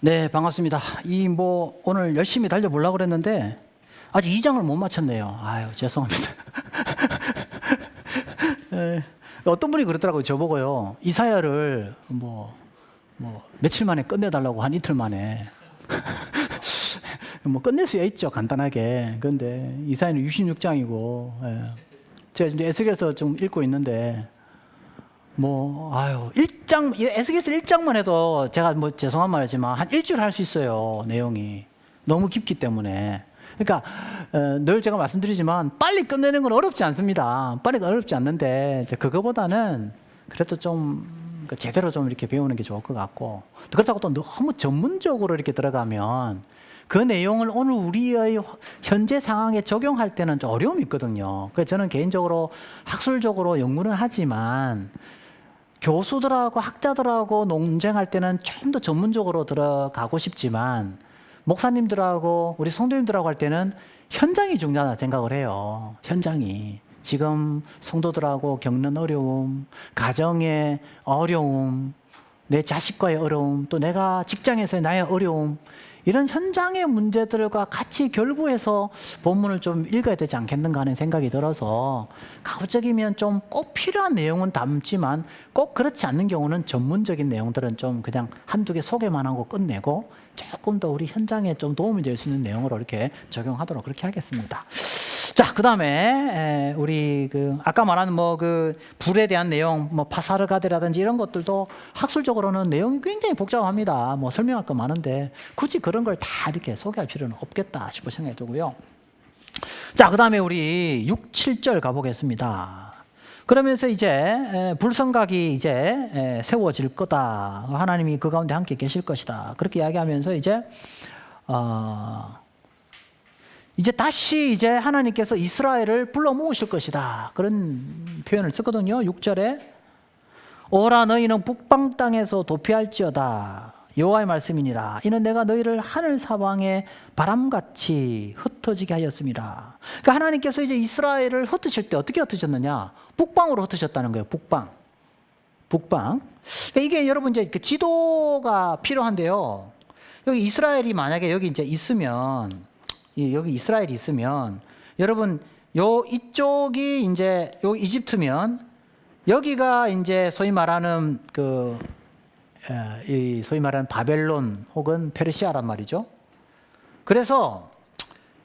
네, 반갑습니다. 오늘 열심히 달려보려고 그랬는데 아직 2장을 못 마쳤네요. 아유, 죄송합니다. 어떤 분이 그러더라고요. 저보고요. 이사야를 며칠 만에 끝내달라고 한 이틀 만에. 끝낼 수야 있죠, 간단하게. 그런데 이사야는 66장이고, 제가 이제 에스겔서 좀 읽고 있는데, 1장, 에스겔서 1장만 해도 제가 죄송한 말이지만 한 일주일 할 수 있어요, 내용이. 너무 깊기 때문에. 그러니까, 늘 제가 말씀드리지만 빨리 끝내는 건 어렵지 않습니다. 빨리 어렵지 않는데, 그거보다는 그래도 좀 제대로 좀 이렇게 배우는 게 좋을 것 같고, 그렇다고 또 너무 전문적으로 이렇게 들어가면 그 내용을 오늘 우리의 현재 상황에 적용할 때는 좀 어려움이 있거든요. 그래서 저는 개인적으로 학술적으로 연구는 하지만 교수들하고 학자들하고 논쟁할 때는 좀 더 전문적으로 들어가고 싶지만 목사님들하고 우리 성도님들하고 할 때는 현장이 중요하다 생각을 해요. 현장이. 지금 성도들하고 겪는 어려움, 가정의 어려움, 내 자식과의 어려움, 또 내가 직장에서의 나의 어려움, 이런 현장의 문제들과 같이 결부해서 본문을 좀 읽어야 되지 않겠는가 하는 생각이 들어서 가급적이면 좀 꼭 필요한 내용은 담지만 꼭 그렇지 않는 경우는 전문적인 내용들은 좀 그냥 한두 개 소개만 하고 끝내고 조금 더 우리 현장에 좀 도움이 될 수 있는 내용으로 이렇게 적용하도록 그렇게 하겠습니다. 자, 그 다음에 우리 아까 말한 불에 대한 내용, 파사르가드라든지 이런 것들도 학술적으로는 내용이 굉장히 복잡합니다. 설명할 거 많은데 굳이 그런 걸 다 이렇게 소개할 필요는 없겠다 싶어 생각이 들고요. 자, 그 다음에 우리 6, 7절 가보겠습니다. 그러면서 이제 불성각이 이제 세워질 거다. 하나님이 그 가운데 함께 계실 것이다. 그렇게 이야기하면서 이제 다시 이제 하나님께서 이스라엘을 불러 모으실 것이다. 그런 표현을 쓰거든요. 6절에 오라 너희는 북방 땅에서 도피할지어다. 여호와의 말씀이니라. 이는 내가 너희를 하늘 사방에 바람같이 흩어지게 하였습니다. 그러니까 하나님께서 이제 이스라엘을 흩으실 때 어떻게 흩으셨느냐? 북방으로 흩으셨다는 거예요. 북방. 그러니까 이게 여러분 이제 그 지도가 필요한데요. 여기 이스라엘이 만약에 여기 이제 있으면 여기 이스라엘이 있으면 여러분 이쪽이 이제 여기 이집트면 여기가 이제 소위 말하는 소위 말하는 바벨론 혹은 페르시아란 말이죠. 그래서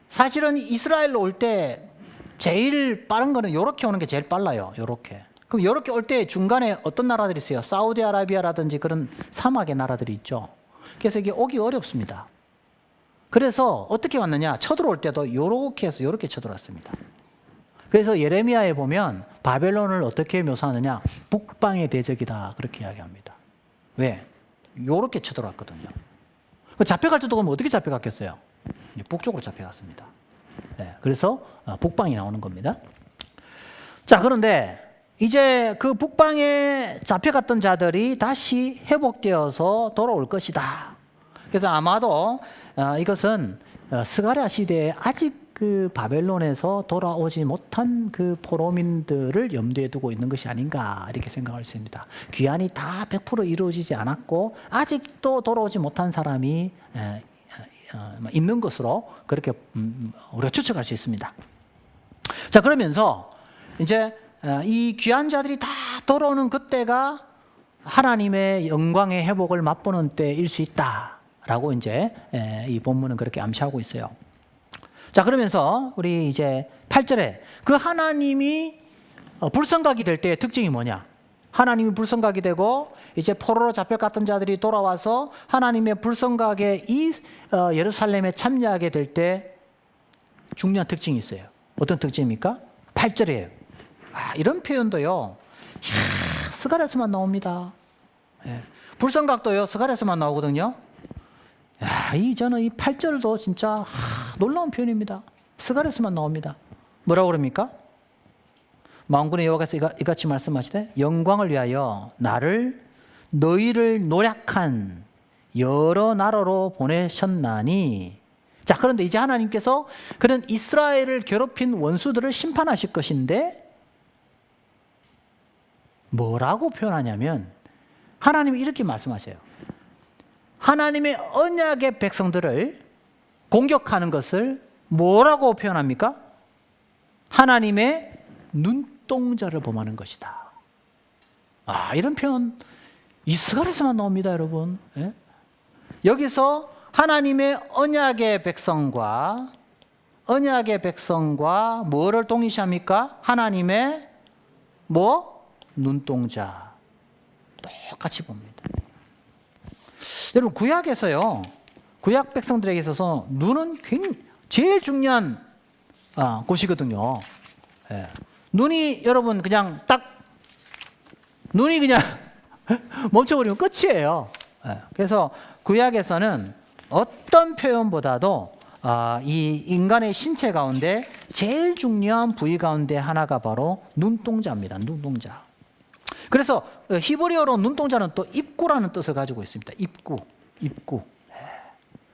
사실은 이스라엘로 올 때 제일 빠른 거는 이렇게 오는 게 제일 빨라요. 이렇게. 그럼 이렇게 올 때 중간에 어떤 나라들이 있어요? 사우디아라비아라든지 그런 사막의 나라들이 있죠. 그래서 이게 오기 어렵습니다. 그래서 어떻게 왔느냐? 쳐들어올 때도 이렇게 해서 이렇게 쳐들어왔습니다. 그래서 예레미야에 보면 바벨론을 어떻게 묘사하느냐? 북방의 대적이다. 그렇게 이야기합니다. 왜? 이렇게 쳐들어왔거든요. 잡혀갈 때도 그럼 어떻게 잡혀갔겠어요? 북쪽으로 잡혀갔습니다. 네, 그래서 북방이 나오는 겁니다. 자, 그런데 이제 그 북방에 잡혀갔던 자들이 다시 회복되어서 돌아올 것이다. 그래서 아마도 이것은 스가랴 시대에 아직 그 바벨론에서 돌아오지 못한 그 포로민들을 염두에 두고 있는 것이 아닌가 이렇게 생각할 수 있습니다. 귀환이 다 100% 이루어지지 않았고 아직도 돌아오지 못한 사람이 있는 것으로 그렇게 우리가 추측할 수 있습니다. 자, 그러면서 이제 이 귀한 자들이 다 돌아오는 그때가 하나님의 영광의 회복을 맛보는 때일 수 있다라고 이제 이 본문은 그렇게 암시하고 있어요. 자, 그러면서 우리 이제 8절에 그 하나님이 불성각이 될 때의 특징이 뭐냐? 하나님이 불성각이 되고 이제 포로로 잡혀갔던 자들이 돌아와서 하나님의 불성각에 이 예루살렘에 참여하게 될 때 중요한 특징이 있어요. 어떤 특징입니까? 8절이에요. 이런 표현도요. 스가랴서만 나옵니다. 불성각도요. 스가랴서만 나오거든요. 저는 이 8절도 진짜 놀라운 표현입니다. 스가랴서만 나옵니다. 뭐라고 그럽니까? 만군의 여호와께서 이같이 말씀하시되 영광을 위하여 너희를 노략한 여러 나라로 보내셨나니. 자, 그런데 이제 하나님께서 그런 이스라엘을 괴롭힌 원수들을 심판하실 것인데 뭐라고 표현하냐면 하나님이 이렇게 말씀하세요. 하나님의 언약의 백성들을 공격하는 것을 뭐라고 표현합니까? 하나님의 눈동자를 범하는 것이다. 이런 표현 이스라엘에서만 나옵니다, 여러분. 예? 여기서 하나님의 언약의 백성과 뭐를 동일시합니까? 하나님의 눈동자. 똑같이 봅니다. 여러분, 구약에서요, 구약 백성들에게 있어서 눈은 제일 중요한 곳이거든요. 예. 눈이 여러분 그냥 눈이 그냥 멈춰버리면 끝이에요. 예. 그래서 구약에서는 어떤 표현보다도 이 인간의 신체 가운데 제일 중요한 부위 가운데 하나가 바로 눈동자입니다. 눈동자. 그래서 히브리어로 눈동자는 또 입구라는 뜻을 가지고 있습니다. 입구.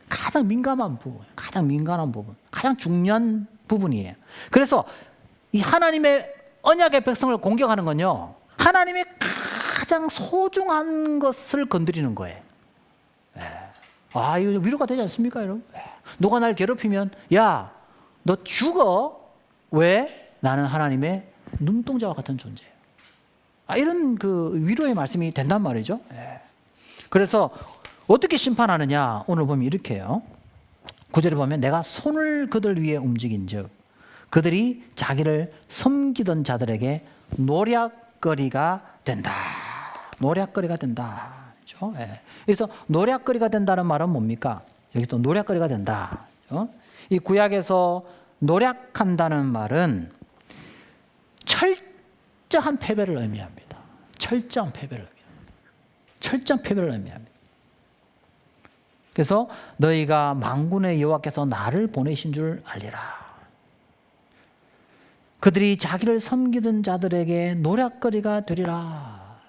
가장 민감한 부분, 가장 중요한 부분이에요. 그래서 이 하나님의 언약의 백성을 공격하는 건요, 하나님의 가장 소중한 것을 건드리는 거예요. 이거 위로가 되지 않습니까, 여러분? 누가 날 괴롭히면, 야, 너 죽어. 왜? 나는 하나님의 눈동자와 같은 존재예요. 이런 그 위로의 말씀이 된단 말이죠. 그래서 어떻게 심판하느냐? 오늘 보면 이렇게 해요. 9절에 보면 내가 손을 그들 위에 움직인즉 그들이 자기를 섬기던 자들에게 노략거리가 된다. 노략거리가 된다. 그렇죠? 그래서 노략거리가 된다는 말은 뭡니까? 여기 또 노략거리가 된다. 그렇죠? 이 구약에서 노략한다는 말은 철저한 패배를 의미합니다. 철저한 패배를 의미합니다. 그래서 너희가 만군의 여호와께서 나를 보내신 줄 알리라. 그들이 자기를 섬기던 자들에게 노략거리가 되리라.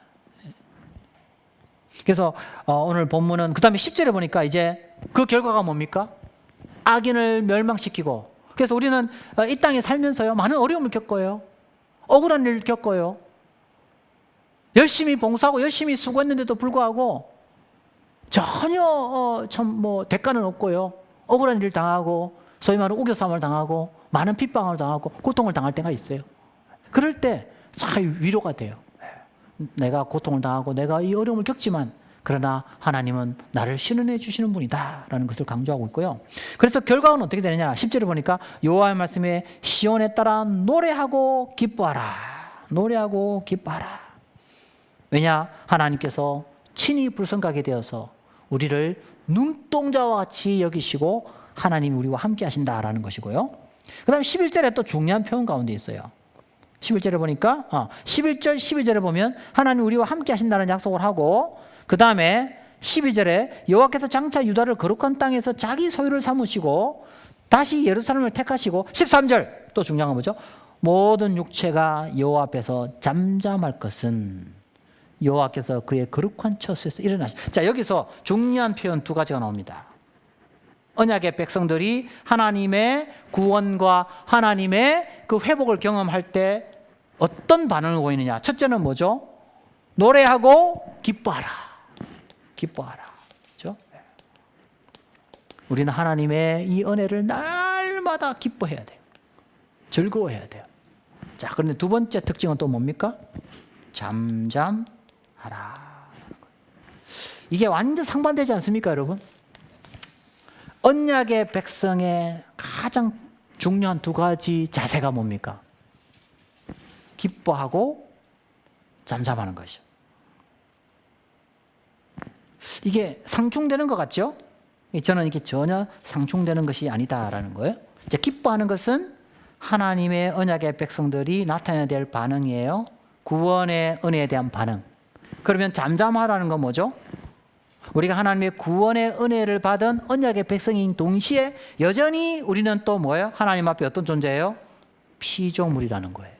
그래서 오늘 본문은 그 다음에 10절에 보니까 이제 그 결과가 뭡니까? 악인을 멸망시키고, 그래서 우리는 이 땅에 살면서요 많은 어려움을 겪어요. 억울한 일을 겪어요. 열심히 봉사하고 열심히 수고했는데도 불구하고 전혀 대가는 없고요. 억울한 일을 당하고 소위 말하는 우겨싸움을 당하고 많은 핍박을 당하고 고통을 당할 때가 있어요. 그럴 때 참 위로가 돼요. 내가 고통을 당하고 내가 이 어려움을 겪지만 그러나 하나님은 나를 신원해 주시는 분이다 라는 것을 강조하고 있고요. 그래서 결과는 어떻게 되느냐? 10절에 보니까 여호와의 말씀에 시온에 따라 노래하고 기뻐하라. 노래하고 기뻐하라. 왜냐? 하나님께서 친히 불성하게 되어서 우리를 눈동자와 같이 여기시고 하나님이 우리와 함께 하신다라는 것이고요. 그 다음 11절에 또 중요한 표현 가운데 있어요. 11절에 보니까 11절 12절에 보면 하나님 우리와 함께 하신다는 약속을 하고, 그 다음에 12절에 여호와께서 장차 유다를 거룩한 땅에서 자기 소유를 삼으시고 다시 예루살렘을 택하시고, 13절 또 중요한 건 뭐죠? 모든 육체가 여호와 앞에서 잠잠할 것은 여호와께서 그의 거룩한 처소에서 일어나시. 자, 여기서 중요한 표현 두 가지가 나옵니다. 언약의 백성들이 하나님의 구원과 하나님의 그 회복을 경험할 때 어떤 반응을 보이느냐? 첫째는 뭐죠? 노래하고 기뻐하라. 기뻐하라. 그렇죠? 우리는 하나님의 이 은혜를 날마다 기뻐해야 돼요. 즐거워해야 돼요. 자, 그런데 두 번째 특징은 또 뭡니까? 잠잠하라. 이게 완전 상반되지 않습니까, 여러분? 언약의 백성의 가장 중요한 두 가지 자세가 뭡니까? 기뻐하고 잠잠하는 것이요. 이게 상충되는 것 같죠? 저는 이게 전혀 상충되는 것이 아니다라는 거예요. 이제 기뻐하는 것은 하나님의 언약의 백성들이 나타내야 될 반응이에요. 구원의 은혜에 대한 반응. 그러면 잠잠하라는 건 뭐죠? 우리가 하나님의 구원의 은혜를 받은 언약의 백성인 동시에 여전히 우리는 또 뭐예요? 하나님 앞에 어떤 존재예요? 피조물이라는 거예요.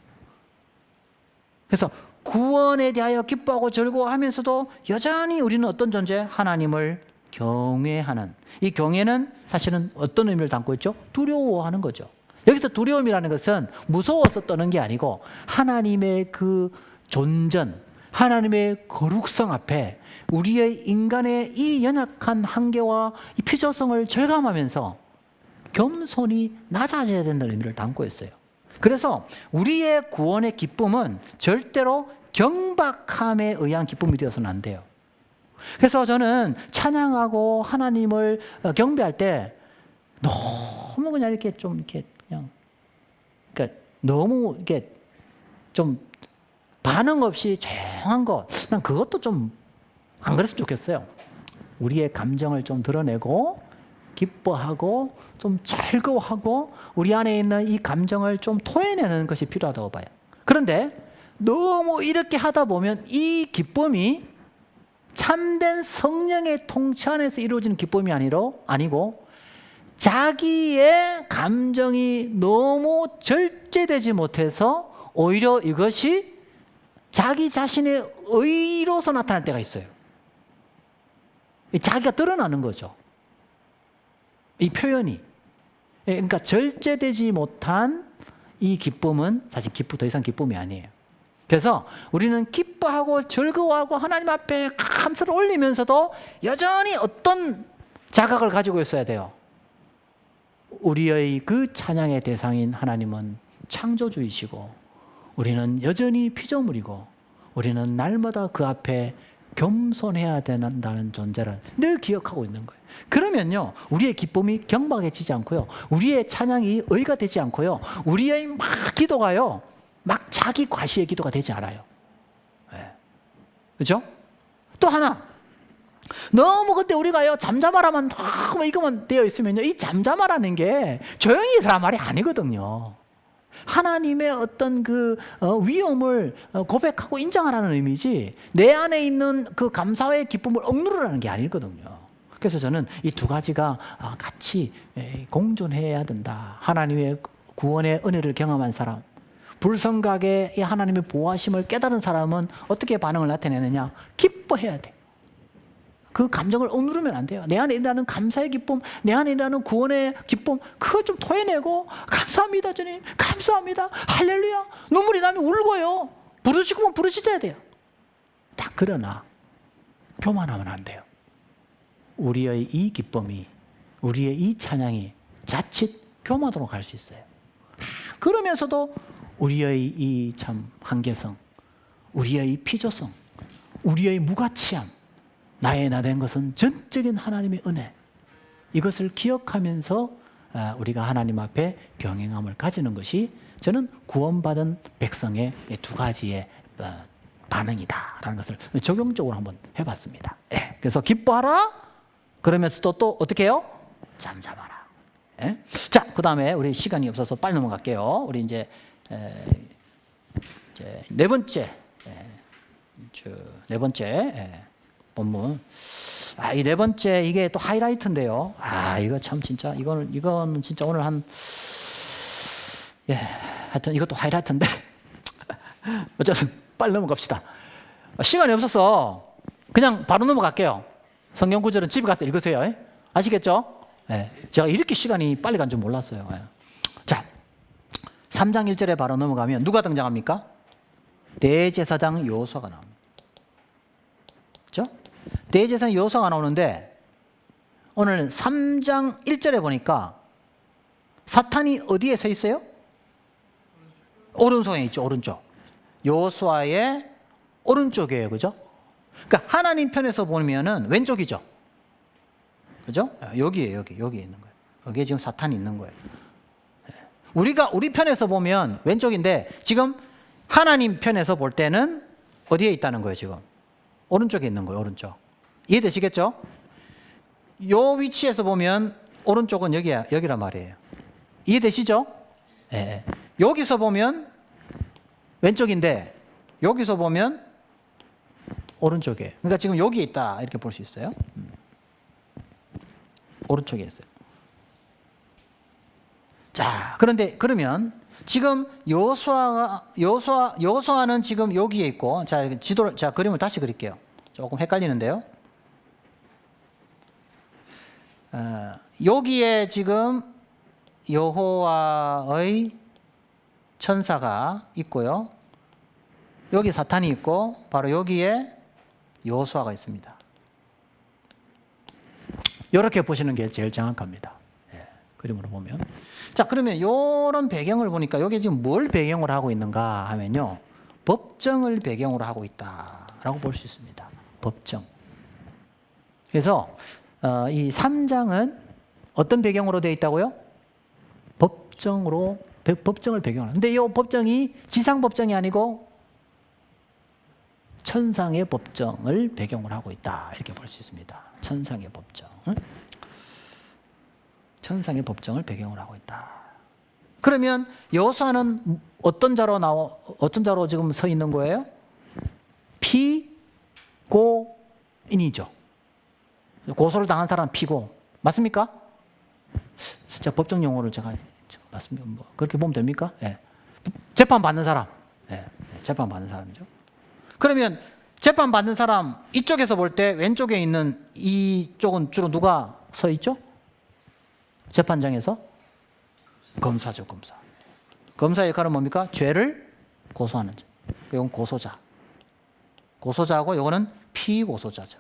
그래서 구원에 대하여 기뻐하고 즐거워하면서도 여전히 우리는 어떤 존재? 하나님을 경외하는. 이 경외는 사실은 어떤 의미를 담고 있죠? 두려워하는 거죠. 여기서 두려움이라는 것은 무서워서 떠는 게 아니고 하나님의 그 존전, 하나님의 거룩성 앞에 우리의 인간의 이 연약한 한계와 이 피조성을 절감하면서 겸손이 낮아져야 된다는 의미를 담고 있어요. 그래서 우리의 구원의 기쁨은 절대로 경박함에 의한 기쁨이 되어서는 안 돼요. 그래서 저는 찬양하고 하나님을 경배할 때 너무 그냥 이렇게 좀 이렇게 그냥 그러니까 너무 이렇게 좀 반응 없이 조용한 것, 난 그것도 좀 안 그랬으면 좋겠어요. 우리의 감정을 좀 드러내고 기뻐하고 좀 즐거워하고 우리 안에 있는 이 감정을 좀 토해내는 것이 필요하다고 봐요. 그런데 너무 이렇게 하다 보면 이 기쁨이 참된 성령의 통치 안에서 이루어지는 기쁨이 아니고 자기의 감정이 너무 절제되지 못해서 오히려 이것이 자기 자신의 의로서 나타날 때가 있어요. 자기가 드러나는 거죠. 이 표현이. 그러니까 절제되지 못한 이 기쁨은 사실 더 이상 기쁨이 아니에요. 그래서 우리는 기뻐하고 즐거워하고 하나님 앞에 감사를 올리면서도 여전히 어떤 자각을 가지고 있어야 돼요. 우리의 그 찬양의 대상인 하나님은 창조주이시고 우리는 여전히 피조물이고 우리는 날마다 그 앞에 겸손해야 된다는 존재를 늘 기억하고 있는 거예요. 그러면요, 우리의 기쁨이 경박해지지 않고요, 우리의 찬양이 의가 되지 않고요, 우리의 막 기도가요, 막 자기 과시의 기도가 되지 않아요. 네. 그렇죠? 또 하나, 너무 그때 우리가요 잠잠하라만 너무 이것만 되어 있으면요, 이 잠잠하라는 게 조용히 있으란 말이 아니거든요. 하나님의 어떤 그 위엄을 고백하고 인정하라는 의미지 내 안에 있는 그 감사의 기쁨을 억누르라는 게 아니거든요. 그래서 저는 이 두 가지가 같이 공존해야 된다. 하나님의 구원의 은혜를 경험한 사람, 불성각의 하나님의 보호하심을 깨달은 사람은 어떻게 반응을 나타내느냐? 기뻐해야 돼. 그 감정을 억누르면 안 돼요. 내 안에 일어나는 감사의 기쁨, 내 안에 일어나는 구원의 기쁨, 그거 좀 토해내고 감사합니다 주님, 감사합니다, 할렐루야, 눈물이 나면 울고요, 부르시고 부르시셔야 돼요. 딱. 그러나 교만하면 안 돼요. 우리의 이 기쁨이, 우리의 이 찬양이 자칫 교만으로 갈 수 있어요. 그러면서도 우리의 이 참 한계성, 우리의 이 피조성, 우리의 무가치함, 나의 나 된 것은 전적인 하나님의 은혜, 이것을 기억하면서 우리가 하나님 앞에 경외함을 가지는 것이 저는 구원받은 백성의 두 가지의 반응이다라는 것을 적용적으로 한번 해봤습니다. 네. 그래서 기뻐하라, 그러면서도 또 어떻게 해요? 잠잠하라. 네. 자, 그 다음에 우리 시간이 없어서 빨리 넘어갈게요. 우리 이제 네 번째 본문. 이 네 번째, 이게 또 하이라이트인데요. 이거 참 진짜, 이거는 진짜 오늘 하여튼 이것도 하이라이트인데. 어쨌든 빨리 넘어갑시다. 시간이 없어서 그냥 바로 넘어갈게요. 성경 구절은 집에 가서 읽으세요. 아시겠죠? 네. 제가 이렇게 시간이 빨리 간 줄 몰랐어요. 자, 3장 1절에 바로 넘어가면 누가 등장합니까? 대제사장 여호수아가 나옵니다. 그렇죠? 대제사장 여호수아가 나오는데 오늘 3장 1절에 보니까 사탄이 어디에 서 있어요? 오른손에 있죠. 오른쪽. 여호수아의 오른쪽이에요. 그죠? 그러니까 하나님 편에서 보면은 왼쪽이죠. 그죠? 여기에 있는 거예요. 여기에 지금 사탄이 있는 거예요. 우리 편에서 보면 왼쪽인데 지금 하나님 편에서 볼 때는 어디에 있다는 거예요, 지금? 오른쪽에 있는 거예요, 오른쪽. 이해되시겠죠? 요 위치에서 보면 오른쪽은 여기란 말이에요. 이해되시죠? 네. 여기서 보면 왼쪽인데 여기서 보면 오른쪽에. 그러니까 지금 여기에 있다 이렇게 볼 수 있어요. 오른쪽에 있어요. 자, 그러면 지금 여호수아는 지금 여기에 있고, 자, 그림을 다시 그릴게요. 조금 헷갈리는데요. 여기에 지금 여호와의 천사가 있고요. 여기 사탄이 있고 바로 여기에 여호수아가 있습니다. 이렇게 보시는 게 제일 정확합니다. 예, 그림으로 보면. 자, 그러면 이런 배경을 보니까 여기 지금 뭘 배경으로 하고 있는가 하면요. 법정을 배경으로 하고 있다라고 볼 수 있습니다. 법정. 그래서 이 3장은 어떤 배경으로 되어 있다고요? 법정을 배경으로. 근데 이 법정이 지상 법정이 아니고 천상의 법정을 배경으로 하고 있다. 이렇게 볼 수 있습니다. 천상의 법정. 천상의 법정을 배경으로 하고 있다. 그러면 여호수아는 어떤 자로 지금 서 있는 거예요? 피고인이죠. 고소를 당한 사람은 피고. 맞습니까? 진짜 법정 용어를 제가 맞습니까? 뭐 그렇게 보면 됩니까? 예. 재판 받는 사람. 예. 재판 받는 사람이죠. 그러면 재판 받는 사람 이쪽에서 볼 때 왼쪽에 있는 이쪽은 주로 누가 서 있죠? 재판장에서 검사죠, 검사. 검사 역할은 뭡니까? 죄를 고소하는 자. 이건 고소자. 고소자고 이거는 피고소자죠.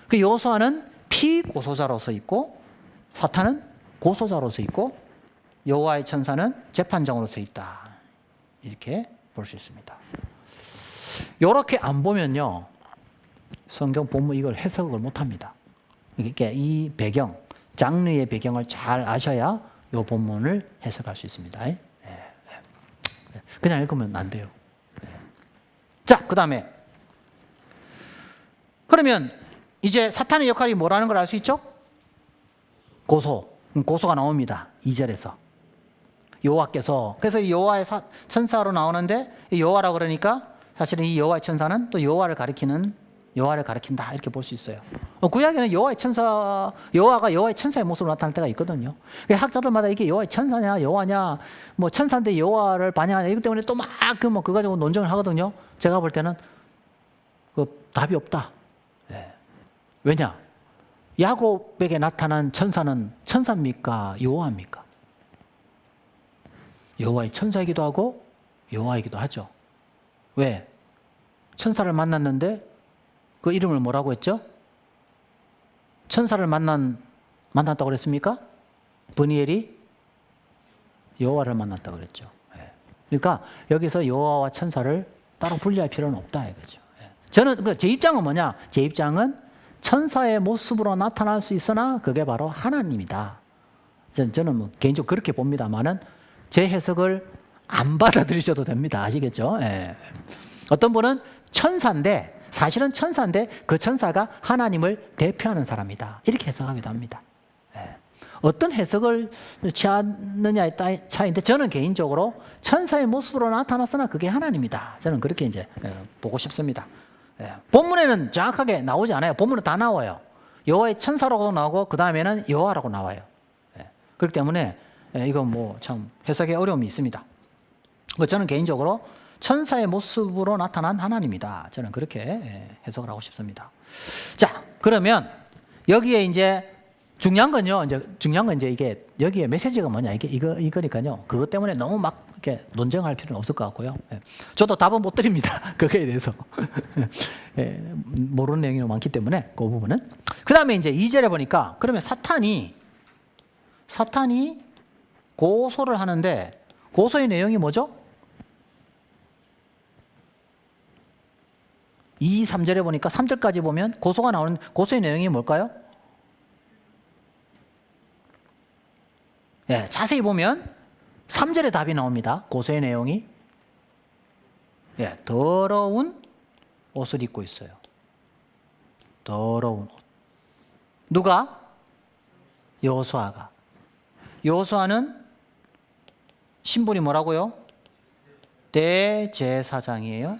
그 여호수아는 피고소자로서 있고 사탄은 고소자로서 있고 여호와의 천사는 재판장으로서 있다. 이렇게 볼 수 있습니다. 이렇게 안 보면요. 성경 본문 이걸 해석을 못 합니다. 이렇게 이 배경, 장르의 배경을 잘 아셔야 이 본문을 해석할 수 있습니다. 그냥 읽으면 안 돼요. 자, 그 다음에 그러면 이제 사탄의 역할이 뭐라는 걸 알 수 있죠? 고소가 나옵니다. 2절에서 여호와께서, 그래서 여호와의 천사로 나오는데 여호와라 그러니까 사실은 이 여호와의 천사는 또 여호와를 가리킨다 이렇게 볼 수 있어요. 구약에는 여호와가 여호와의 천사의 모습으로 나타날 때가 있거든요. 학자들마다 이게 여호와의 천사냐 여호와냐, 뭐 천사인데 여호와를 반영하냐, 이것 때문에 또 막 그거 가지고 논쟁을 하거든요. 제가 볼 때는 그 답이 없다. 네. 왜냐? 야곱에게 나타난 천사는 천사입니까? 여호와입니까? 여호와의 천사이기도 하고 여호와이기도 하죠. 왜? 천사를 만났는데 그 이름을 뭐라고 했죠? 천사를 만났다고 그랬습니까? 버니엘이 여호와를 만났다고 그랬죠. 그러니까 여기서 여호와와 천사를 따로 분리할 필요는 없다 이거죠. 저는 제 입장은 뭐냐? 제 입장은 천사의 모습으로 나타날 수 있으나 그게 바로 하나님이다. 저는 뭐 개인적으로 그렇게 봅니다만은 제 해석을 안 받아들이셔도 됩니다. 아시겠죠? 예. 어떤 분은 사실은 천사인데 그 천사가 하나님을 대표하는 사람이다. 이렇게 해석하기도 합니다. 예. 어떤 해석을 취하느냐에 따라 차이인데 저는 개인적으로 천사의 모습으로 나타났으나 그게 하나님이다. 저는 그렇게 이제 보고 싶습니다. 예. 본문에는 정확하게 나오지 않아요. 본문은 다 나와요. 여호와의 천사라고 나오고 그 다음에는 여호와라고 나와요. 예. 그렇기 때문에 이건 뭐 참 해석에 어려움이 있습니다. 저는 개인적으로 천사의 모습으로 나타난 하나님이다. 저는 그렇게 해석을 하고 싶습니다. 자, 그러면 여기에 이제 중요한 건 이제 이게 여기에 메시지가 뭐냐 이거니까요. 그것 때문에 너무 막 이렇게 논쟁할 필요는 없을 것 같고요. 저도 답은 못 드립니다. 그거에 대해서 모르는 내용이 많기 때문에 그 부분은. 그 다음에 이제 2절에 보니까 그러면 사탄이 고소를 하는데 고소의 내용이 뭐죠? 2, 3절에 보니까 3절까지 보면 고소가 나오는 고소의 내용이 뭘까요? 예, 자세히 보면 3절에 답이 나옵니다. 고소의 내용이. 예, 더러운 옷을 입고 있어요. 더러운 옷. 누가? 여호수아가. 여호수아는 신분이 뭐라고요? 대제사장이에요.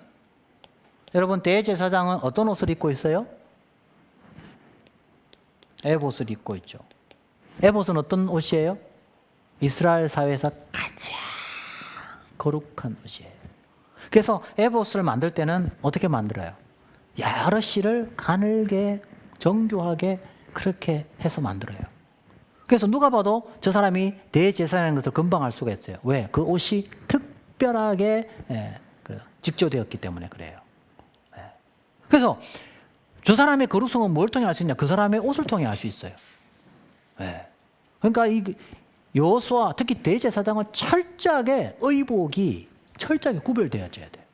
여러분, 대제사장은 어떤 옷을 입고 있어요? 에봇을 입고 있죠. 에봇은 어떤 옷이에요? 이스라엘 사회에서 가장 거룩한 옷이에요. 그래서 에봇을 만들 때는 어떻게 만들어요? 여러 실을 가늘게 정교하게 그렇게 해서 만들어요. 그래서 누가 봐도 저 사람이 대제사장인 것을 금방 알 수가 있어요. 왜? 그 옷이 특별하게 직조되었기 때문에 그래요. 그래서 저 사람의 거룩성은 뭘 통해 알 수 있냐? 그 사람의 옷을 통해 알 수 있어요. 네. 그러니까 이 여호수아, 특히 대제사장은 철저하게 의복이 철저하게 구별되어져야 돼요.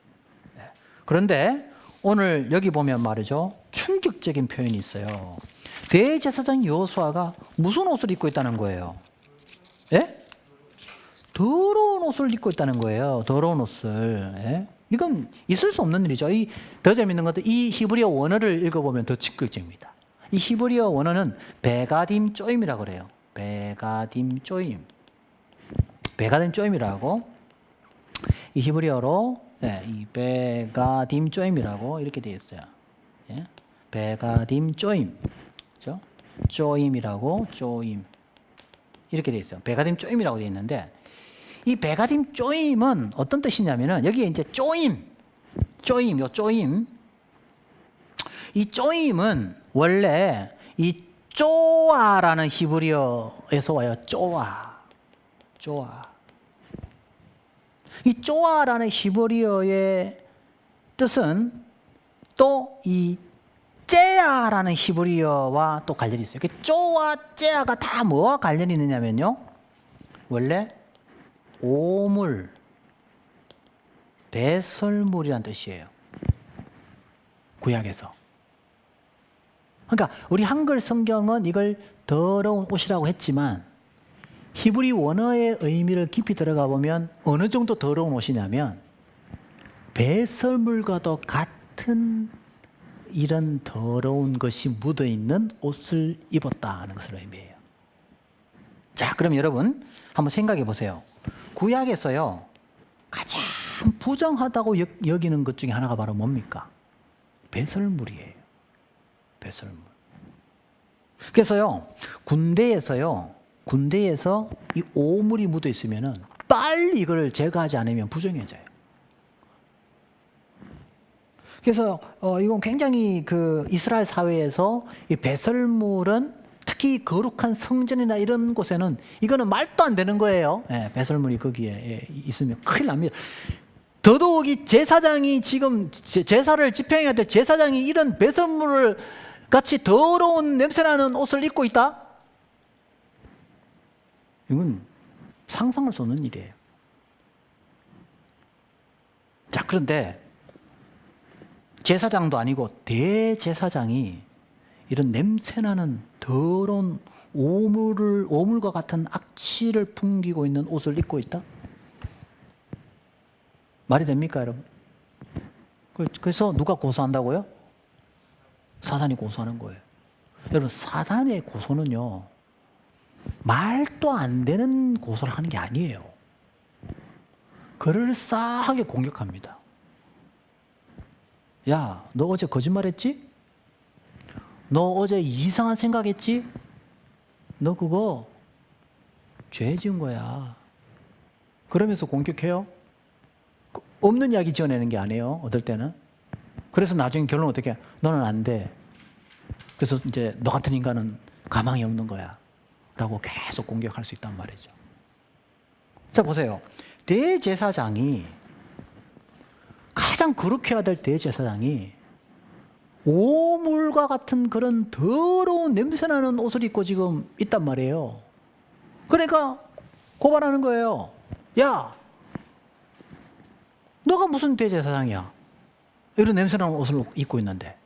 네. 그런데 오늘 여기 보면 말이죠, 충격적인 표현이 있어요. 대제사장 여호수아가 무슨 옷을 입고 있다는 거예요? 예? 더러운 옷을 입고 있다는 거예요. 더러운 옷을. 예? 이건 있을 수 없는 일이죠. 더 재밌는 것도 이 히브리어 원어를 읽어보면 더 충격적입니다. 이 히브리어 원어는 베가딤 쪼임이라고 그래요. 베가딤 쪼임. 베가딤 쪼임이라고 이 히브리어로 이 베가딤 쪼임이라고 이렇게 되어 있어요. 예? 베가딤 쪼임. 그렇죠? 쪼임이라고 쪼임. 이렇게 되어 있어요. 베가딤 쪼임이라고 되어 있는데 이 베가딤 쪼임은 어떤 뜻이냐면은 여기에 이제 쪼임, 요 쪼임. 이 쪼임은 원래 이 쪼아라는 히브리어에서 와요. 쪼아. 이 쪼아라는 히브리어의 뜻은 또 이 째아라는 히브리어와 또 관련이 있어요. 쪼아, 째아가 다 뭐와 관련이 있느냐면요. 원래 오물, 배설물이란 뜻이에요. 구약에서. 그러니까 우리 한글 성경은 이걸 더러운 옷이라고 했지만 히브리 원어의 의미를 깊이 들어가 보면 어느 정도 더러운 옷이냐면 배설물과도 같은 이런 더러운 것이 묻어있는 옷을 입었다는 것을 의미해요. 자, 그럼 여러분 한번 생각해 보세요. 구약에서요 가장 부정하다고 여기는 것 중에 하나가 바로 뭡니까? 배설물이에요. 배설물. 그래서요 군대에서 이 오물이 묻어 있으면은 빨리 이걸 제거하지 않으면 부정해져요. 그래서 이건 굉장히 그 이스라엘 사회에서 이 배설물은 특히 거룩한 성전이나 이런 곳에는 이거는 말도 안 되는 거예요. 예, 배설물이 거기에 있으면 큰일 납니다. 더더욱이 제사장이 지금 제사를 집행해야 될 제사장이 이런 배설물을 같이 더러운 냄새나는 옷을 입고 있다? 이건 상상할 수 없는 일이에요. 자, 그런데 제사장도 아니고 대제사장이 이런 냄새나는 더러운 오물과 같은 악취를 풍기고 있는 옷을 입고 있다? 말이 됩니까, 여러분? 그래서 누가 고소한다고요? 사단이 고소하는 거예요. 여러분, 사단의 고소는요, 말도 안 되는 고소를 하는 게 아니에요. 그럴싸하게 공격합니다. 야, 너 어제 거짓말했지? 너 어제 이상한 생각했지? 너 그거 죄 지은 거야. 그러면서 공격해요. 없는 이야기 지어내는 게 아니에요. 어떨 때는. 그래서 나중에 결론 어떻게 해? 너는 안 돼. 그래서 이제 너 같은 인간은 가망이 없는 거야. 라고 계속 공격할 수 있단 말이죠. 자, 보세요. 대제사장이 가장 거룩해야 될 대제사장이 오물과 같은 그런 더러운 냄새나는 옷을 입고 지금 있단 말이에요. 그러니까 고발하는 거예요. 야, 너가 무슨 대제사장이야? 이런 냄새나는 옷을 입고 있는데.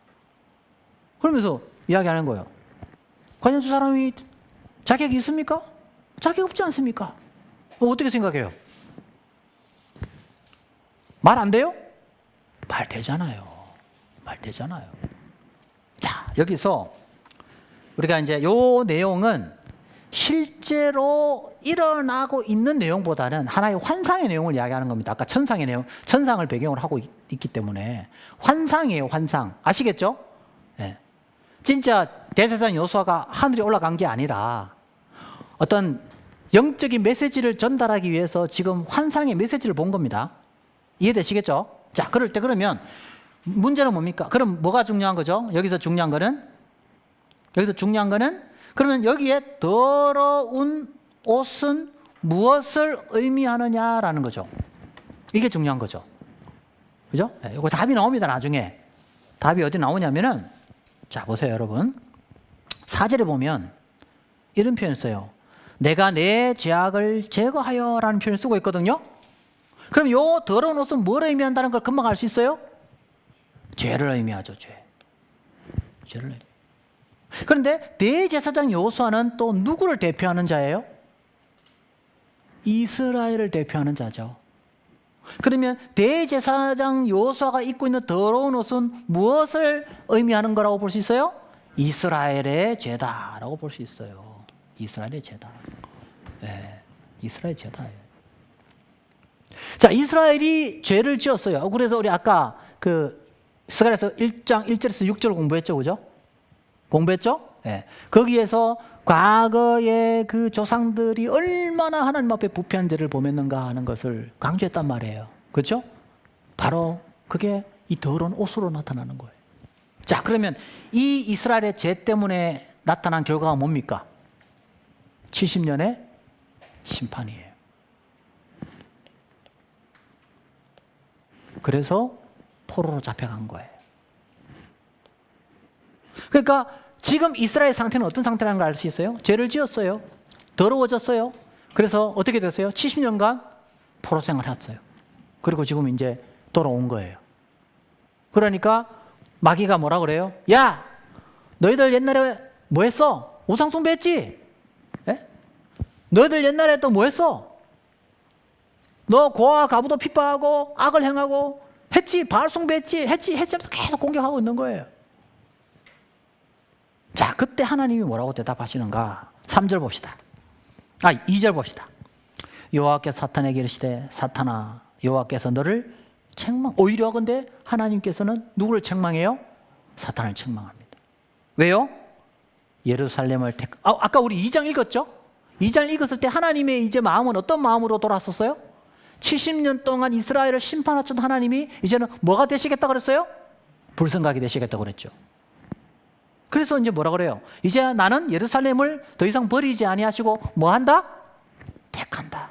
그러면서 이야기하는 거예요. 과연 저 사람이 자격이 있습니까? 자격 없지 않습니까? 어떻게 생각해요? 말 안 돼요? 말 되잖아요. 말 되잖아요. 자, 여기서 우리가 이제 요 내용은 실제로 일어나고 있는 내용보다는 하나의 환상의 내용을 이야기하는 겁니다. 아까 천상의 내용, 천상을 배경으로 하고 있기 때문에 환상이에요, 환상. 아시겠죠? 네. 진짜 대제사장 여호수아가 하늘에 올라간 게 아니라 어떤 영적인 메시지를 전달하기 위해서 지금 환상의 메시지를 본 겁니다. 이해되시겠죠? 자, 그럴 때 그러면 문제는 뭡니까? 그럼 뭐가 중요한 거죠? 여기서 중요한 거는 그러면 여기에 더러운 옷은 무엇을 의미하느냐라는 거죠. 이게 중요한 거죠. 그죠? 이거 답이 나옵니다, 나중에. 답이 어디 나오냐면은 자, 보세요, 여러분. 4절에 보면 이런 표현을 써요. 내가 내 죄악을 제거하여 라는 표현을 쓰고 있거든요. 그럼 요 더러운 옷은 뭘 의미한다는 걸 금방 알 수 있어요? 죄를 의미하죠, 죄. 죄를 의미. 그런데 대제사장 여호수아는 또 누구를 대표하는 자예요? 이스라엘을 대표하는 자죠. 그러면 대제사장 여호수아가 입고 있는 더러운 옷은 무엇을 의미하는 거라고 볼 수 있어요? 이스라엘의 죄다라고 볼 수 있어요. 이스라엘의 죄다. 네, 이스라엘 죄다예요. 자, 이스라엘이 죄를 지었어요. 그래서 우리 아까 그 스가랴서 1장 1절에서 6절 공부했죠, 그죠? 공부했죠? 네. 거기에서 과거의 그 조상들이 얼마나 하나님 앞에 부패한 죄를 범했는가 하는 것을 강조했단 말이에요. 그렇죠? 바로 그게 이 더러운 옷으로 나타나는 거예요. 자, 그러면 이 이스라엘의 죄 때문에 나타난 결과가 뭡니까? 70년의 심판이에요. 그래서 포로로 잡혀간 거예요. 그러니까 지금 이스라엘 상태는 어떤 상태라는 걸 알 수 있어요? 죄를 지었어요. 더러워졌어요. 그래서 어떻게 됐어요? 70년간 포로 생활을 했어요. 그리고 지금 이제 돌아온 거예요. 그러니까 마귀가 뭐라 그래요? 야, 너희들 옛날에 뭐 했어? 우상 숭배했지? 예? 너희들 옛날에 또 뭐 했어? 너 고아 가부도 핍박하고 악을 행하고 했지? 바알 숭배했지? 했지 하면서 계속 공격하고 있는 거예요. 자, 그때 하나님이 뭐라고 대답하시는가? 3절 봅시다. 2절 봅시다. 여호와께서 사탄에게 이르시되 사탄아, 여호와께서 너를 오히려 근데 하나님께서는 누구를 책망해요? 사탄을 책망합니다. 왜요? 예루살렘을 아까 우리 2장 읽었죠? 2장 읽었을 때 하나님의 이제 마음은 어떤 마음으로 돌아섰어요? 70년 동안 이스라엘을 심판하셨던 하나님이 이제는 뭐가 되시겠다 그랬어요? 불성각이 되시겠다 그랬죠. 그래서 이제 뭐라 그래요? 이제 나는 예루살렘을 더 이상 버리지 아니하시고 뭐 한다? 택한다.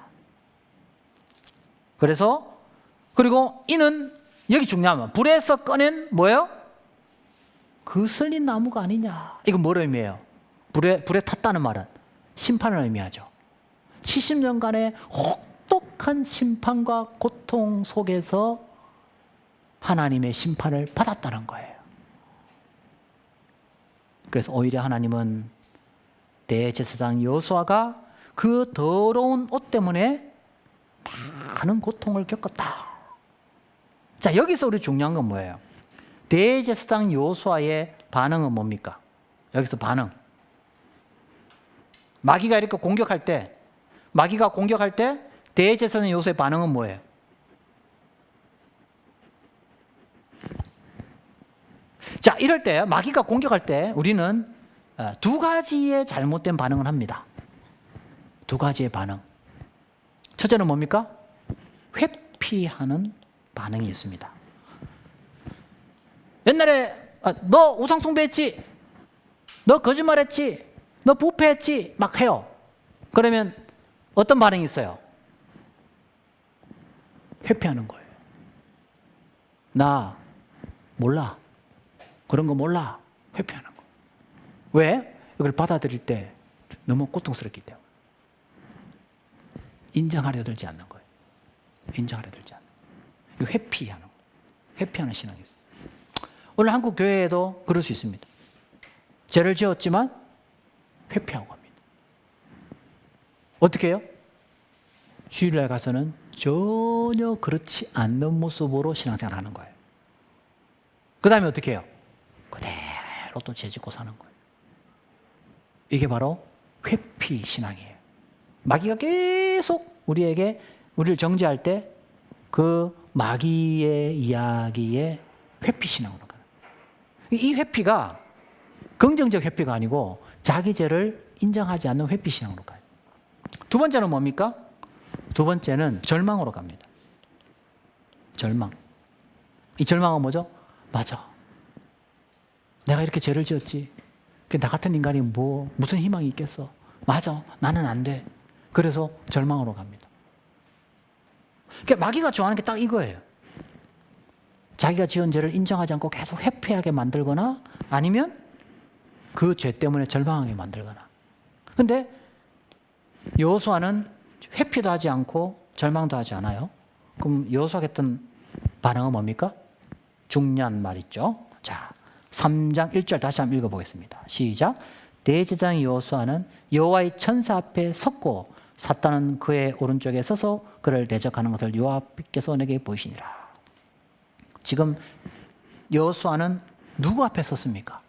그리고 이는 여기 중요하면 불에서 꺼낸 뭐예요? 그슬린 나무가 아니냐. 이건 뭘 의미해요? 불에 탔다는 말은 심판을 의미하죠. 70년간의 혹독한 심판과 고통 속에서 하나님의 심판을 받았다는 거예요. 그래서 오히려 하나님은 대제사장 여호수아가 그 더러운 옷 때문에 많은 고통을 겪었다. 자, 여기서 우리 중요한 건 뭐예요? 대제사장 여호수아의 반응은 뭡니까? 여기서 반응. 마귀가 이렇게 공격할 때 대제사장 여호수아의 반응은 뭐예요? 자, 이럴 때 마귀가 공격할 때 우리는 두 가지의 잘못된 반응을 합니다. 두 가지의 반응. 첫째는 뭡니까? 회피하는 반응이 있습니다. 옛날에 너 우상 숭배했지? 너 거짓말했지? 너 부패했지? 막 해요. 그러면 어떤 반응이 있어요? 회피하는 거예요. 나 몰라. 그런 거 몰라. 회피하는 거. 왜? 이걸 받아들일 때 너무 고통스럽기 때문에. 인정하려 들지 않는 거예요. 인정하려 들지 않는 거예요. 회피하는 거예요. 회피하는 신앙이 있어요. 오늘 한국 교회에도 그럴 수 있습니다. 죄를 지었지만 회피하고 갑니다. 어떻게 해요? 주일날 가서는 전혀 그렇지 않는 모습으로 신앙생활을 하는 거예요. 그 다음에 어떻게 해요? 그대로 또 죄짓고 사는 거예요. 이게 바로 회피 신앙이에요. 마귀가 계속 우리를 정죄할 때 그 마귀의 이야기에 회피 신앙으로 가는 거예요. 이 회피가 긍정적 회피가 아니고 자기 죄를 인정하지 않는 회피 신앙으로 가요. 두 번째는 뭡니까? 두 번째는 절망으로 갑니다. 절망. 이 절망은 뭐죠? 맞아. 내가 이렇게 죄를 지었지. 나 같은 인간이 무슨 희망이 있겠어? 맞아. 나는 안 돼. 그래서 절망으로 갑니다. 그러니까 마귀가 좋아하는 게 딱 이거예요. 자기가 지은 죄를 인정하지 않고 계속 회피하게 만들거나 아니면 그 죄 때문에 절망하게 만들거나. 근데 여호수아는 회피도 하지 않고 절망도 하지 않아요. 그럼 여호수아가 했던 반응은 뭡니까? 중요한 말 있죠. 자, 3장 1절 다시 한번 읽어보겠습니다. 시작. 대제사장 여호수아는 여호와의 천사 앞에 섰고 사탄은 그의 오른쪽에 서서 그를 대적하는 것을 여호와께서 내게 보이시니라. 지금 여호수아는 누구 앞에 섰습니까?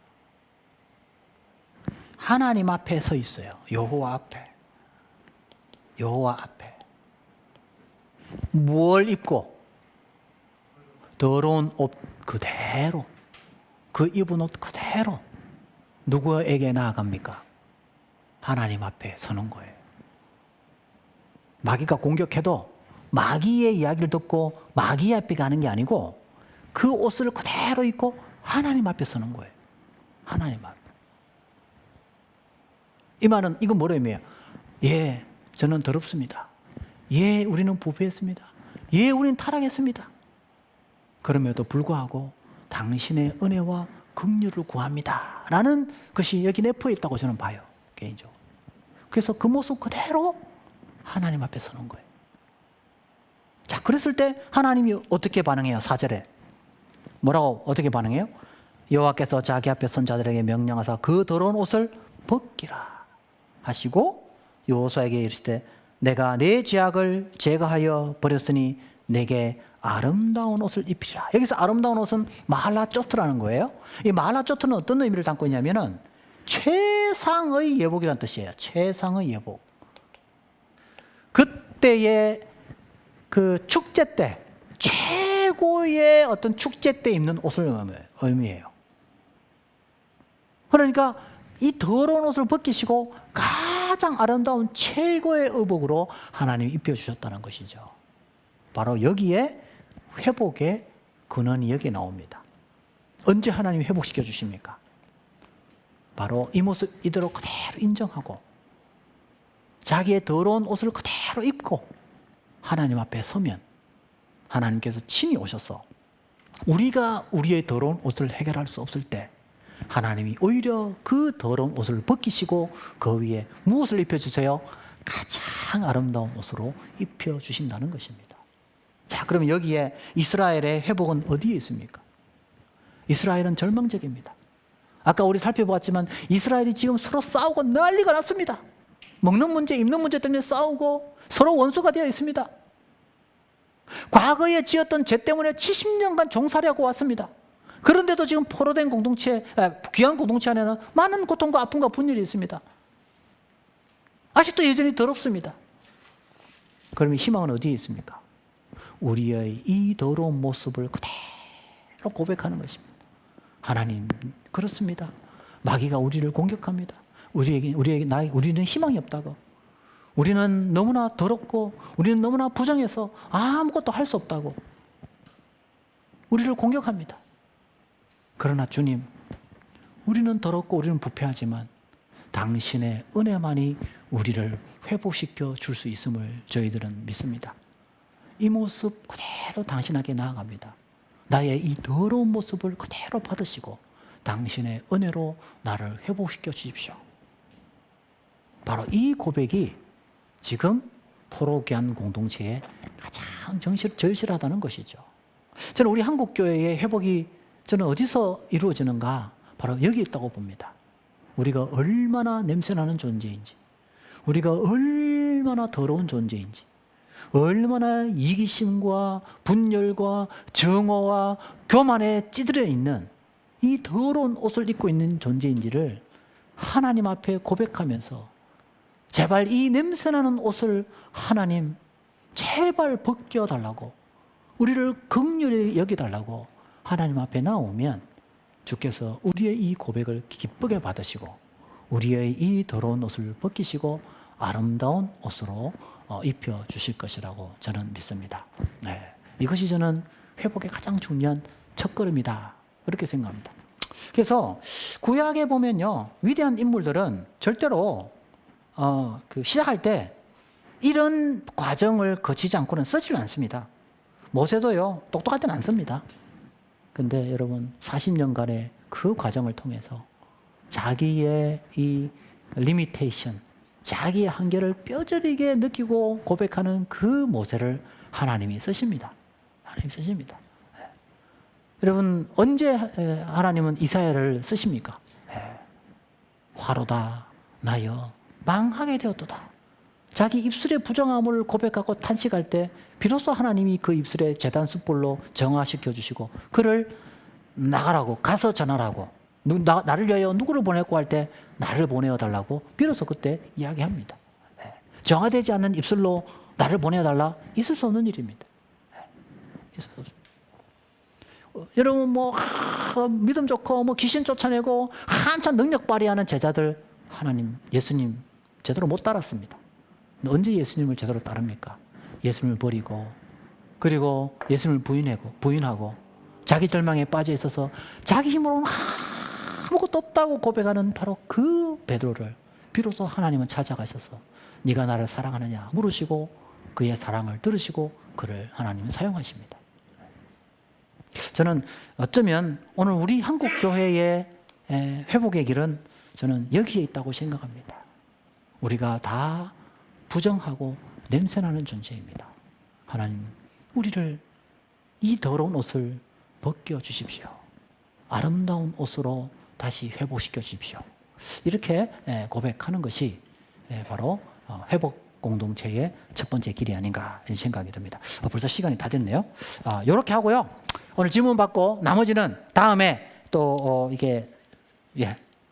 하나님 앞에 서 있어요. 여호와 앞에. 여호와 앞에. 뭘 입고? 더러운 옷 그대로, 그 입은 옷 그대로 누구에게 나아갑니까? 하나님 앞에 서는 거예요. 마귀가 공격해도 마귀의 이야기를 듣고 마귀 앞에 가는 게 아니고 그 옷을 그대로 입고 하나님 앞에 서는 거예요. 하나님 앞에. 이 말은 이건 뭐로 의미해요? 예, 저는 더럽습니다. 예, 우리는 부패했습니다. 예, 우리는 타락했습니다. 그럼에도 불구하고 당신의 은혜와 긍휼을 구합니다. 라는 것이 여기 내포해 있다고 저는 봐요. 개인적으로. 그래서 그 모습 그대로 하나님 앞에 서는 거예요. 자, 그랬을 때 하나님이 어떻게 반응해요? 4절에. 뭐라고 어떻게 반응해요? 여호와께서 자기 앞에 선 자들에게 명령하사 그 더러운 옷을 벗기라 하시고 여호수아에게 이르시되 내가 내 죄악을 제거하여 버렸으니 내게 아름다운 옷을 입히라. 여기서 아름다운 옷은 마할라조트라는 거예요. 이 마할라조트는 어떤 의미를 담고 있냐면은 최상의 예복이라는 뜻이에요. 최상의 예복. 그때의 그 축제 때 최고의 어떤 축제 때 입는 옷을 의미해요. 그러니까 이 더러운 옷을 벗기시고 가장 아름다운 최고의 의복으로 하나님이 입혀주셨다는 것이죠. 바로 여기에 회복의 근원이 여기에 나옵니다. 언제 하나님이 회복시켜 주십니까? 바로 이 모습 이대로 그대로 인정하고 자기의 더러운 옷을 그대로 입고 하나님 앞에 서면 하나님께서 친히 오셔서 우리가 우리의 더러운 옷을 해결할 수 없을 때 하나님이 오히려 그 더러운 옷을 벗기시고 그 위에 무엇을 입혀주세요? 가장 아름다운 옷으로 입혀주신다는 것입니다. 자, 그러면 여기에 이스라엘의 회복은 어디에 있습니까? 이스라엘은 절망적입니다. 아까 우리 살펴보았지만 이스라엘이 지금 서로 싸우고 난리가 났습니다. 먹는 문제, 입는 문제 때문에 싸우고 서로 원수가 되어 있습니다. 과거에 지었던 죄 때문에 70년간 종살이하고 왔습니다. 그런데도 지금 포로된 공동체, 귀한 공동체 안에는 많은 고통과 아픔과 분열이 있습니다. 아직도 여전히 더럽습니다. 그러면 희망은 어디에 있습니까? 우리의 이 더러운 모습을 그대로 고백하는 것입니다. 하나님, 그렇습니다. 마귀가 우리를 공격합니다. 우리는 희망이 없다고. 우리는 너무나 더럽고 우리는 너무나 부정해서 아무것도 할 수 없다고. 우리를 공격합니다. 그러나 주님, 우리는 더럽고 우리는 부패하지만 당신의 은혜만이 우리를 회복시켜 줄 수 있음을 저희들은 믿습니다. 이 모습 그대로 당신에게 나아갑니다. 나의 이 더러운 모습을 그대로 받으시고 당신의 은혜로 나를 회복시켜 주십시오. 바로 이 고백이 지금 포로귀한 공동체에 가장 절실하다는 것이죠. 저는 우리 한국교회의 회복이 저는 어디서 이루어지는가? 바로 여기 있다고 봅니다. 우리가 얼마나 냄새나는 존재인지, 우리가 얼마나 더러운 존재인지, 얼마나 이기심과 분열과 정오와 교만에 찌들어 있는 이 더러운 옷을 입고 있는 존재인지를 하나님 앞에 고백하면서 제발 이 냄새나는 옷을 하나님 제발 벗겨달라고, 우리를 긍휼히 여기달라고 하나님 앞에 나오면 주께서 우리의 이 고백을 기쁘게 받으시고 우리의 이 더러운 옷을 벗기시고 아름다운 옷으로 입혀 주실 것이라고 저는 믿습니다. 네. 이것이 저는 회복의 가장 중요한 첫걸음이다, 그렇게 생각합니다. 그래서 구약에 보면요, 위대한 인물들은 절대로 시작할 때 이런 과정을 거치지 않고는 쓰지를 않습니다. 모세도요, 똑똑할 때는 안 씁니다. 근데 여러분 40년간의 그 과정을 통해서 자기의 이 리미테이션, 자기의 한계를 뼈저리게 느끼고 고백하는 그 모세를 하나님이 쓰십니다. 하나님이 쓰십니다. 여러분, 언제 하나님은 이사야를 쓰십니까? 화로다 나여 망하게 되었도다. 자기 입술의 부정함을 고백하고 탄식할 때 비로소 하나님이 그 입술에 제단 숯불로 정화시켜 주시고 그를 나가라고, 가서 전하라고, 나를 위하여 누구를 보냈고 할 때 나를 보내어 달라고 비로소 그때 이야기합니다. 정화되지 않는 입술로 나를 보내어 달라, 있을 수 없는 일입니다. 있을 수 없습니다. 여러분 믿음 좋고 귀신 쫓아내고 한참 능력 발휘하는 제자들 하나님, 예수님 제대로 못 따랐습니다. 언제 예수님을 제대로 따릅니까? 예수님을 버리고 그리고 예수님을 부인하고 자기 절망에 빠져 있어서 자기 힘으로는 아무것도 없다고 고백하는 바로 그 베드로를 비로소 하나님은 찾아가셔서 네가 나를 사랑하느냐 물으시고 그의 사랑을 들으시고 그를 하나님은 사용하십니다. 저는 어쩌면 오늘 우리 한국 교회의 회복의 길은 저는 여기에 있다고 생각합니다. 우리가 다 부정하고 냄새나는 존재입니다. 하나님, 우리를 이 더러운 옷을 벗겨 주십시오. 아름다운 옷으로 다시 회복시켜 주십시오. 이렇게 고백하는 것이 바로 회복 공동체의 첫 번째 길이 아닌가 이런 생각이 듭니다. 벌써 시간이 다 됐네요. 이렇게 하고요. 오늘 질문 받고 나머지는 다음에 또 이게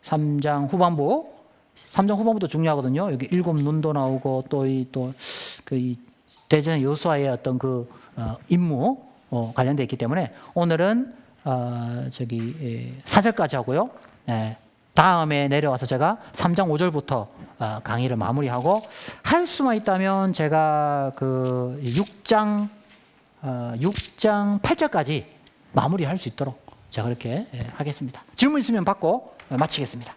3장 후반부도 중요하거든요. 여기 7눈도 나오고 또 그 대전 여호수아의 어떤 그 임무 관련되어 있기 때문에 오늘은 4절까지 하고요. 다음에 내려와서 제가 3장 5절부터 강의를 마무리하고 할 수만 있다면 제가 그 6장 8절까지 마무리할 수 있도록 제가 그렇게 하겠습니다. 질문 있으면 받고 마치겠습니다.